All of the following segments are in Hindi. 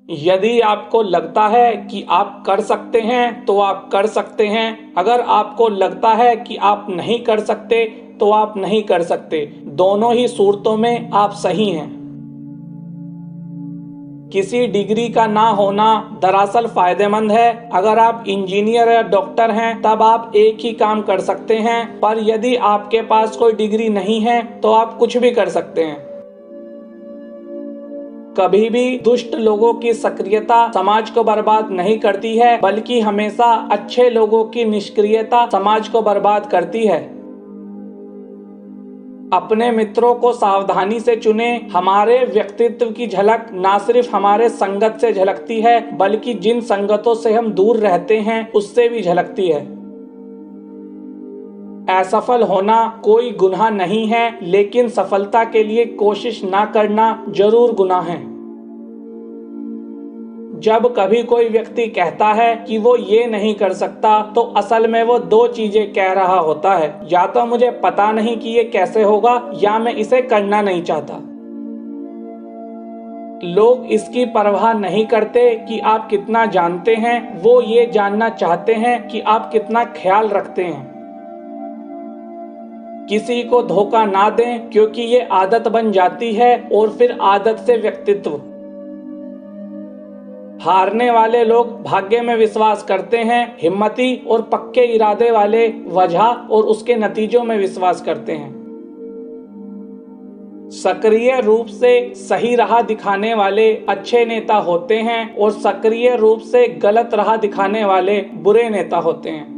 यदि आपको लगता है कि आप कर सकते हैं तो आप कर सकते हैं। अगर आपको लगता है कि आप नहीं कर सकते तो आप नहीं कर सकते। दोनों ही सूरतों में आप सही हैं। किसी डिग्री का ना होना दरअसल फायदेमंद है। अगर आप इंजीनियर या डॉक्टर हैं तब आप एक ही काम कर सकते हैं, पर यदि आपके पास कोई डिग्री नहीं है तो आप कुछ भी कर सकते हैं। कभी भी दुष्ट लोगों की सक्रियता समाज को बर्बाद नहीं करती है, बल्कि हमेशा अच्छे लोगों की निष्क्रियता समाज को बर्बाद करती है। अपने मित्रों को सावधानी से चुनें। हमारे व्यक्तित्व की झलक ना सिर्फ हमारे संगत से झलकती है, बल्कि जिन संगतों से हम दूर रहते हैं उससे भी झलकती है। असफल होना कोई गुनाह नहीं है, लेकिन सफलता के लिए कोशिश ना करना जरूर गुनाह है। जब कभी कोई व्यक्ति कहता है कि वो ये नहीं कर सकता, तो असल में वो दो चीजें कह रहा होता है। या तो मुझे पता नहीं कि ये कैसे होगा, या मैं इसे करना नहीं चाहता। लोग इसकी परवाह नहीं करते कि आप कितना जानते हैं, वो ये जानना चाहते हैं कि आप कितना ख्याल रखते हैं। किसी को धोखा ना दें, क्योंकि ये आदत बन जाती है और फिर आदत से व्यक्तित्व। हारने वाले लोग भाग्य में विश्वास करते हैं, हिम्मती और पक्के इरादे वाले वजह और उसके नतीजों में विश्वास करते हैं। सक्रिय रूप से सही राह दिखाने वाले अच्छे नेता होते हैं और सक्रिय रूप से गलत राह दिखाने वाले बुरे नेता होते हैं।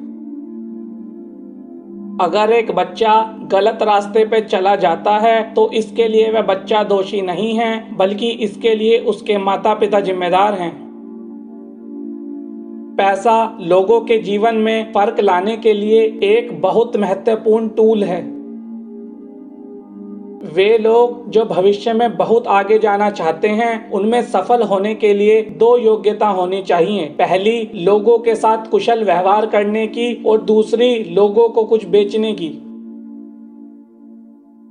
अगर एक बच्चा गलत रास्ते पे चला जाता है तो इसके लिए वह बच्चा दोषी नहीं है, बल्कि इसके लिए उसके माता पिता जिम्मेदार हैं। पैसा लोगों के जीवन में फर्क लाने के लिए एक बहुत महत्वपूर्ण टूल है। वे लोग जो भविष्य में बहुत आगे जाना चाहते हैं, उनमें सफल होने के लिए दो योग्यता होनी चाहिए। पहली, लोगों के साथ कुशल व्यवहार करने की, और दूसरी, लोगों को कुछ बेचने की।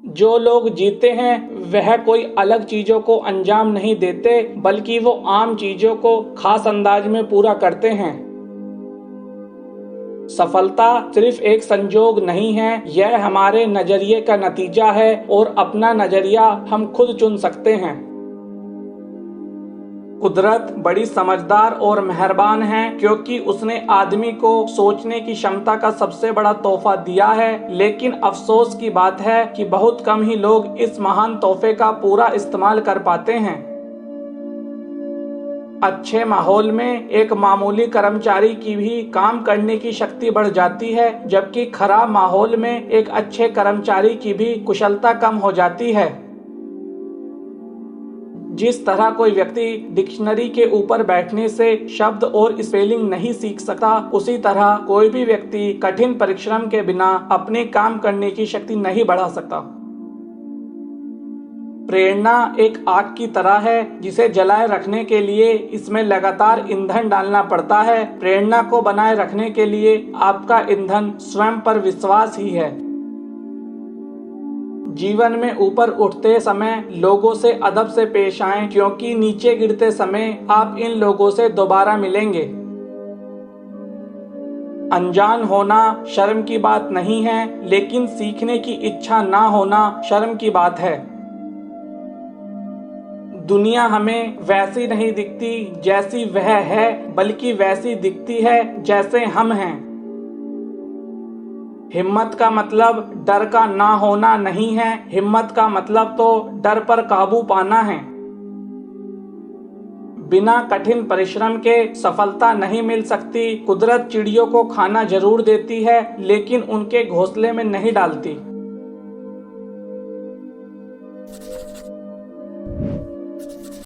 जो लोग जीते हैं वह कोई अलग चीजों को अंजाम नहीं देते, बल्कि वो आम चीजों को खास अंदाज में पूरा करते हैं। सफलता सिर्फ एक संजोग नहीं है, यह हमारे नजरिए का नतीजा है, और अपना नजरिया हम खुद चुन सकते हैं। कुदरत बड़ी समझदार और मेहरबान है, क्योंकि उसने आदमी को सोचने की क्षमता का सबसे बड़ा तोहफा दिया है। लेकिन अफसोस की बात है कि बहुत कम ही लोग इस महान तोहफे का पूरा इस्तेमाल कर पाते हैं। अच्छे माहौल में एक मामूली कर्मचारी की भी काम करने की शक्ति बढ़ जाती है, जबकि खराब माहौल में एक अच्छे कर्मचारी की भी कुशलता कम हो जाती है। जिस तरह कोई व्यक्ति डिक्शनरी के ऊपर बैठने से शब्द और स्पेलिंग नहीं सीख सकता, उसी तरह कोई भी व्यक्ति कठिन परिश्रम के बिना अपने काम करने की शक्ति नहीं बढ़ा सकता। प्रेरणा एक आग की तरह है, जिसे जलाए रखने के लिए इसमें लगातार ईंधन डालना पड़ता है। प्रेरणा को बनाए रखने के लिए आपका ईंधन स्वयं पर विश्वास ही है। जीवन में ऊपर उठते समय लोगों से अदब से पेश आएं, क्योंकि नीचे गिरते समय आप इन लोगों से दोबारा मिलेंगे। अनजान होना शर्म की बात नहीं है, लेकिन सीखने की इच्छा ना होना शर्म की बात है। दुनिया हमें वैसी नहीं दिखती जैसी वह है, बल्कि वैसी दिखती है जैसे हम हैं। हिम्मत का मतलब डर का ना होना नहीं है, हिम्मत का मतलब तो डर पर काबू पाना है। बिना कठिन परिश्रम के सफलता नहीं मिल सकती। कुदरत चिड़ियों को खाना जरूर देती है, लेकिन उनके घोंसले में नहीं डालती।